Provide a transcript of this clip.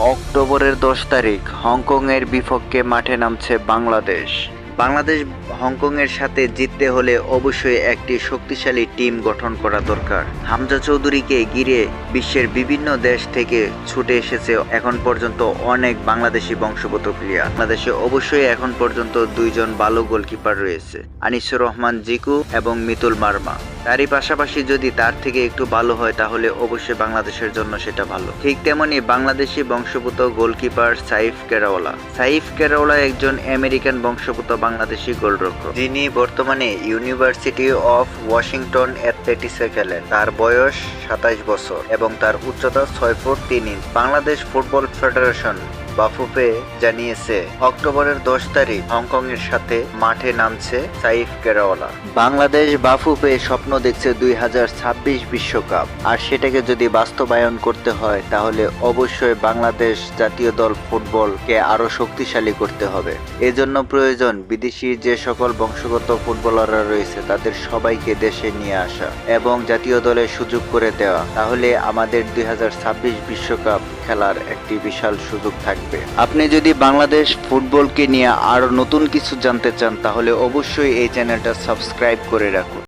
অক্টোবরের 10 তারিখ হংকংয়ের বিপক্ষে মাঠে নামছে বাংলাদেশ। বাংলাদেশ হংকংয়ের সাথে জিততে হলে অবশ্যই একটি শক্তিশালী টিম গঠন করা দরকার। হামজা চৌধুরীকে ঘিরে বিশ্বের বিভিন্ন দেশ থেকে ছুটে এসেছে এখন পর্যন্ত অনেক বাংলাদেশি বংশগত প্লেয়ার। বাংলাদেশে অবশ্যই এখন পর্যন্ত দুইজন ভালো গোলকিপার রয়েছে, আনিসুর রহমান জিকু এবং মিতুল মার্মা। তারই পাশাপাশি যদি তার থেকে একটু ভালো হয় তাহলে অবশ্যই বাংলাদেশের জন্য সেটা ভালো। ঠিক তেমনি বাংলাদেশি বংশোদ্ভূত গোলকিপার সাইফ কেরাওয়ালা। সাইফ কেরাওয়ালা একজন আমেরিকান বংশোদ্ভূত বাংলাদেশি গোলরক্ষক, যিনি বর্তমানে ইউনিভার্সিটি অফ ওয়াশিংটন অ্যাথলেটিক্সে খেলেন। তার বয়স 27 বছর এবং তার উচ্চতা 6 foot 3 inch. Bangladesh football federation Bafufe জানিয়েছে অক্টোবরের 10 তারিখ হংকং এর সাথে মাঠে নামছে সাইফ কেরাওয়ালা। বাংলাদেশ বাফুফে স্বপ্ন দেখছে 2026 বিশ্বকাপ, আর সেটাকে যদি বাস্তবায়ন করতে হয় তাহলে অবশ্যই বাংলাদেশ জাতীয় দল ফুটবলকে আরো শক্তিশালী করতে হবে। এজন্য প্রয়োজন বিদেশি যে সকল বংশগত ফুটবলাররা রয়েছে তাদের সবাইকে দেশে নিয়ে আসা এবং জাতীয় দলে সুযোগ করে দেওয়া। তাহলে আমাদের 2026 বিশ্বকাপ খেলার একটি বিশাল সুযোগ থাকবে। আপনি যদি বাংলাদেশ ফুটবলকে নিয়ে আরো নতুন কিছু জানতে চান তাহলে অবশ্যই এই চ্যানেলটা সাবস্ক্রাইব করে রাখুন।